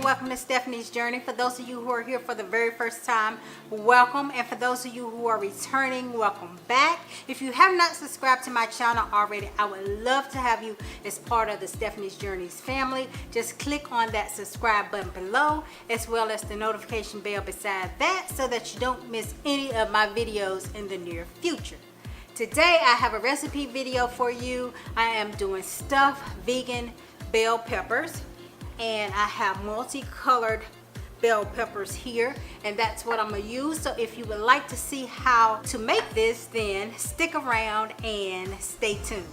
welcome to Stephanie's Journey. For those of you who are here for the very first time, welcome. And for those of you who are returning, welcome back. If you have not subscribed to my channel already, I would love to have you as part of the Stephanie's Journeys family. Just click on that subscribe button below, as well as the notification bell beside that, so that you don't miss any of my videos in the near future. Today I have a recipe video for you. I am doing stuffed vegan bell peppers, and I have multicolored bell peppers here, and that's what I'm gonna use. So if you would like to see how to make this, then stick around and stay tuned.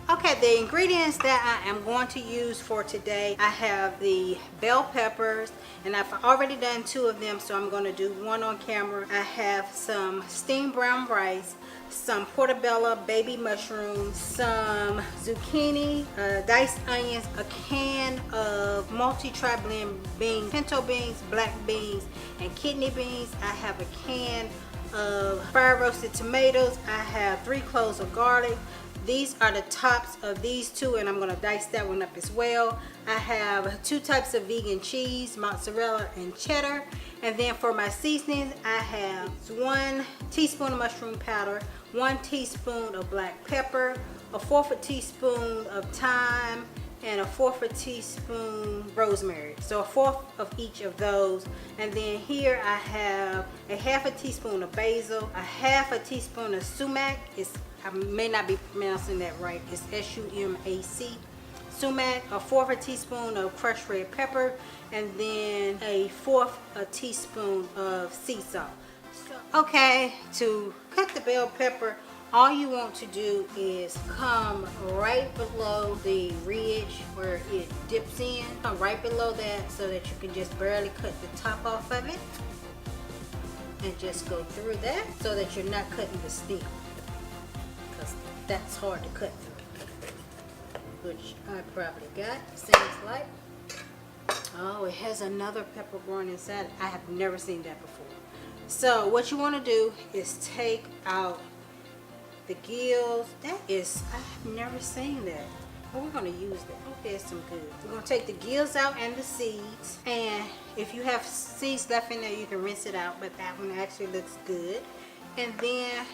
Okay, the ingredients that I am going to use for today, I have the bell peppers, and I've already done 2 of them, so I'm going to do 1 on camera. I have some steamed brown rice, some portobello baby mushrooms, some zucchini, diced onions, a can of multi-tri-blend beans, pinto beans, black beans, and kidney beans. I have a can of fried roasted tomatoes. I have 3 cloves of garlic. These are the tops of these 2, and I'm going to dice that one up as well. I have 2 types of vegan cheese, mozzarella and cheddar. And then for my seasonings, I have 1 teaspoon of mushroom powder, 1 teaspoon of black pepper, a 1/4 teaspoon of thyme, and a 1/4 teaspoon rosemary. So a 1/4 of each of those. And then here I have a 1/2 teaspoon of basil, a 1/2 teaspoon of sumac. I may not be pronouncing that right. It's S-U-M-A-C. Sumac, a 1/4 teaspoon of crushed red pepper, and then a 1/4 teaspoon of sea salt. Okay, to cut the bell pepper, all you want to do is come right below the ridge where it dips in. Come right below that so that you can just barely cut the top off of it. And just go through that so that you're not cutting the stem, because that's hard to cut through, which I probably got. Seems like. Oh, it has another pepper growing inside. I have never seen that before. So what you want to do is take out the gills. I've never seen that. But we're going to use that. I hope there's some good. We're going to take the gills out and the seeds. And if you have seeds left in there, you can rinse it out. But that one actually looks good. And then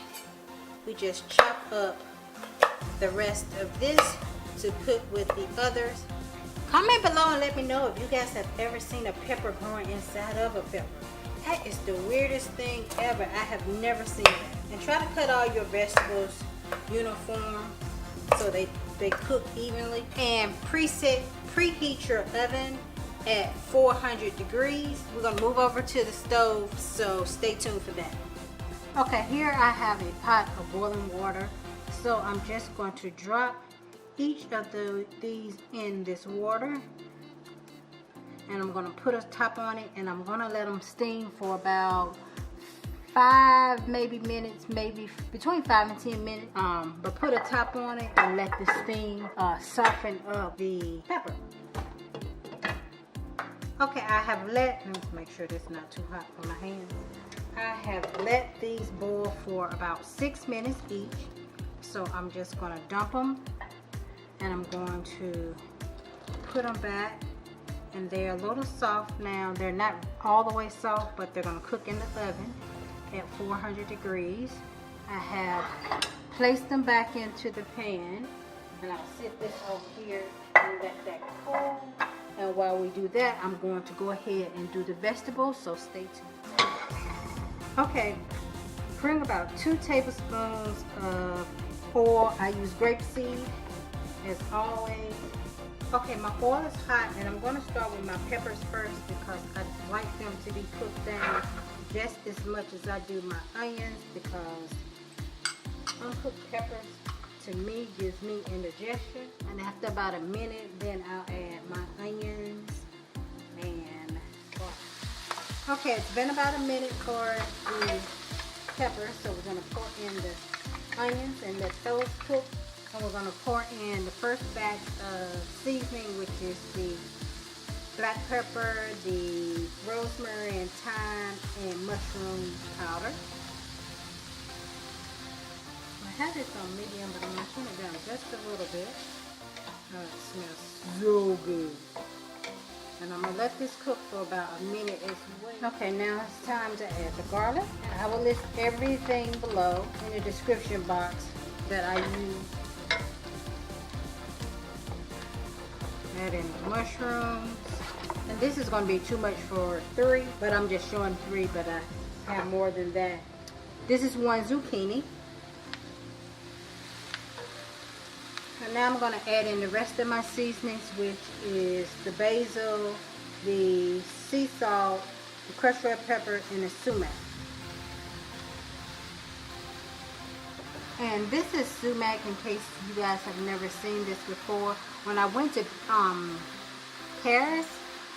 we just chop up the rest of this to put with the others. Comment below and let me know if you guys have ever seen a pepper growing inside of a pepper. That is the weirdest thing ever. I have never seen it. And try to cut all your vegetables uniform so they cook evenly. And preheat your oven at 400 degrees. We're going to move over to the stove, so stay tuned for that. Okay, here I have a pot of boiling water. So I'm just going to drop each of these in this water. And I'm going to put a top on it, and I'm going to let them steam for about 5 minutes, maybe between 5 and 10 minutes. But put a top on it and let the steam soften up the pepper. Okay, I have let me make sure this is not too hot for my hands. I have let these boil for about 6 minutes each. So I'm just going to dump them, and I'm going to put them back. And they're a little soft now. They're not all the way soft, but they're going to cook in the oven at 400 degrees. I have placed them back into the pan, and I'll sit this over here and let that cool. And while we do that, I'm going to go ahead and do the vegetables, so stay tuned. Okay, bring about 2 tablespoons of oil. I use grapeseed as always. Okay, my oil is hot, and I'm going to start with my peppers first because I like them to be cooked down just as much as I do my onions, because uncooked peppers to me gives me indigestion. And after about a minute, then I'll add my onions and garlic. Okay, it's been about a minute for the peppers, so we're going to pour in the onions and let those cook. And we're going to pour in the first batch of seasoning, which is the black pepper, the rosemary and thyme, and mushroom powder. I have this on medium, but I'm going to turn it down just a little bit. Oh, it smells so good. And I'm gonna let this cook for about a minute as well. Okay, now it's time to add the garlic. And I will list everything below in the description box that I use. Add in the mushrooms. And this is gonna be too much for 3, but I'm just showing 3, but I have more than that. This is 1 zucchini. And now I'm going to add in the rest of my seasonings, which is the basil, the sea salt, the crushed red pepper, and the sumac. And this is sumac, in case you guys have never seen this before. When I went to Paris,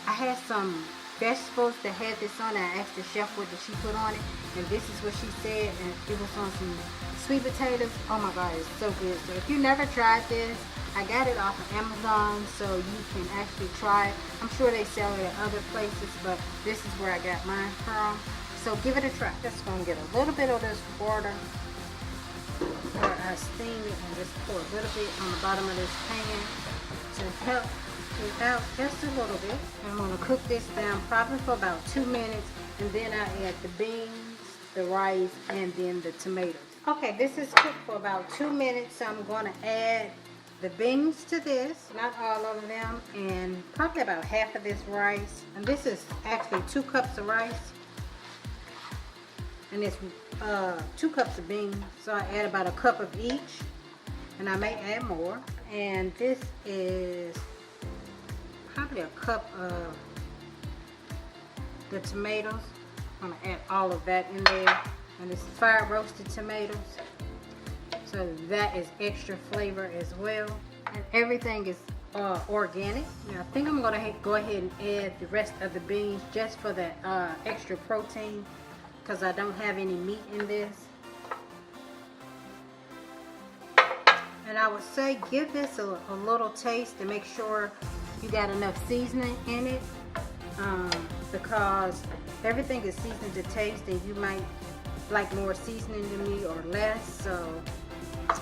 I had some vegetables that had this on it. I asked the chef what did she put on it, and this is what she said, and it was on some sweet potatoes. Oh my god, it's so good. So if you never tried this, I got it off of Amazon, so you can actually try it. I'm sure they sell it at other places, but this is where I got mine from. So give it a try. Just gonna get a little bit of this water where I steam it, and just pour a little bit on the bottom of this pan to help it out just a little bit. And I'm gonna cook this down probably for about 2 minutes, and then I add the beans, the rice, and then the tomatoes. Okay, this is cooked for about 2 minutes, so I'm going to add the beans to this, not all of them, and probably about half of this rice. And this is actually 2 cups of rice, and it's 2 cups of beans, so I add about a cup of each, and I may add more. And this is probably a cup of the tomatoes. I'm going to add all of that in there. And it's fire roasted tomatoes, so that is extra flavor as well. And everything is organic. Now I think I'm gonna go ahead and add the rest of the beans just for that extra protein, because I don't have any meat in this. And I would say give this a little taste to make sure you got enough seasoning in it, because everything is seasoned to taste, and you might like more seasoning than me or less, so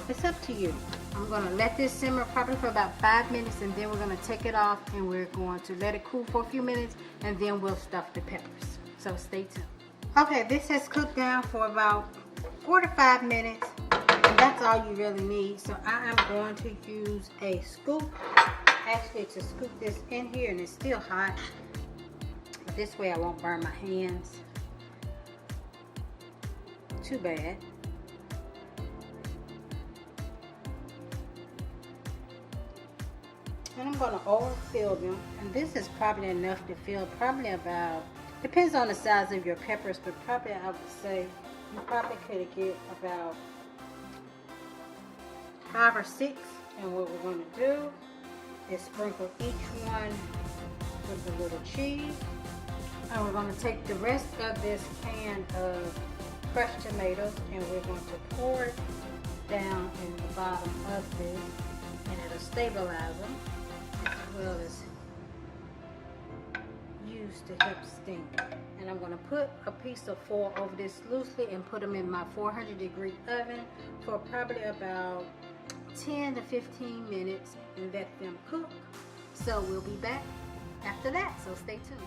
it's up to you. I'm going to let this simmer probably for about 5 minutes, and then we're going to take it off and we're going to let it cool for a few minutes, and then we'll stuff the peppers. So stay tuned. Okay, this has cooked down for about 4 to 5 minutes, and that's all you really need. So I am going to use a scoop actually to scoop this in here, and it's still hot, but this way I won't burn my hands too bad. And I'm going to overfill them, and this is probably enough to fill probably about, depends on the size of your peppers, but probably I would say you probably could get about 5 or 6. And what we're going to do is sprinkle each one with a little cheese, and we're going to take the rest of this can of crushed tomatoes, and we're going to pour it down in the bottom of this, and it'll stabilize them, as well as used to help steam. And I'm going to put a piece of foil over this loosely and put them in my 400-degree oven for probably about 10 to 15 minutes and let them cook. So we'll be back after that, so stay tuned.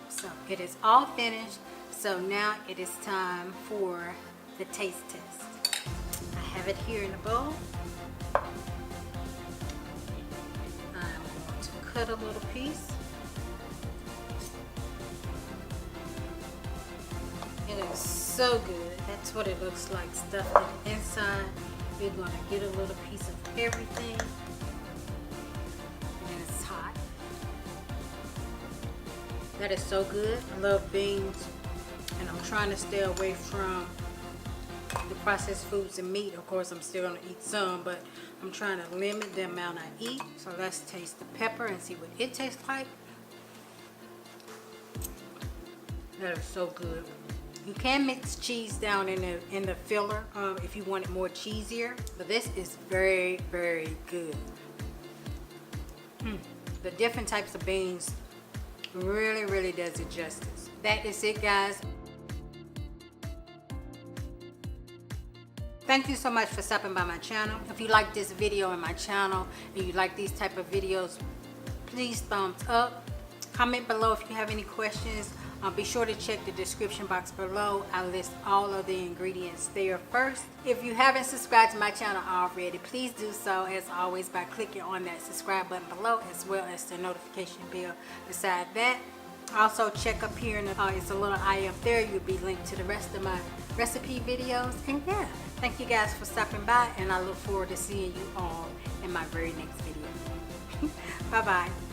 So it is all finished, so now it is time for the taste test. I have it here in a bowl. I'm going to cut a little piece. It is so good. That's what it looks like stuffed in the inside. We're going to get a little piece of everything. And it's hot. That is so good. I love beans, and I'm trying to stay away from the processed foods and meat. Of course, I'm still going to eat some, but I'm trying to limit the amount I eat. So let's taste the pepper and see what it tastes like. That is so good. You can mix cheese down in the filler if you want it more cheesier, but this is very, very good. The different types of beans really, really does it justice. That is it, guys. Thank you so much for stopping by my channel. If you like this video and my channel and you like these type of videos, please thumbs up. Comment below if you have any questions. Be sure to check the description box below. I list all of the ingredients there first. If you haven't subscribed to my channel already, please do so, as always, by clicking on that subscribe button below, as well as the notification bell beside that. Also check up here, it's a little eye up there. You'll be linked to the rest of my recipe videos. And yeah, thank you guys for stopping by, and I look forward to seeing you all in my very next video. Bye bye.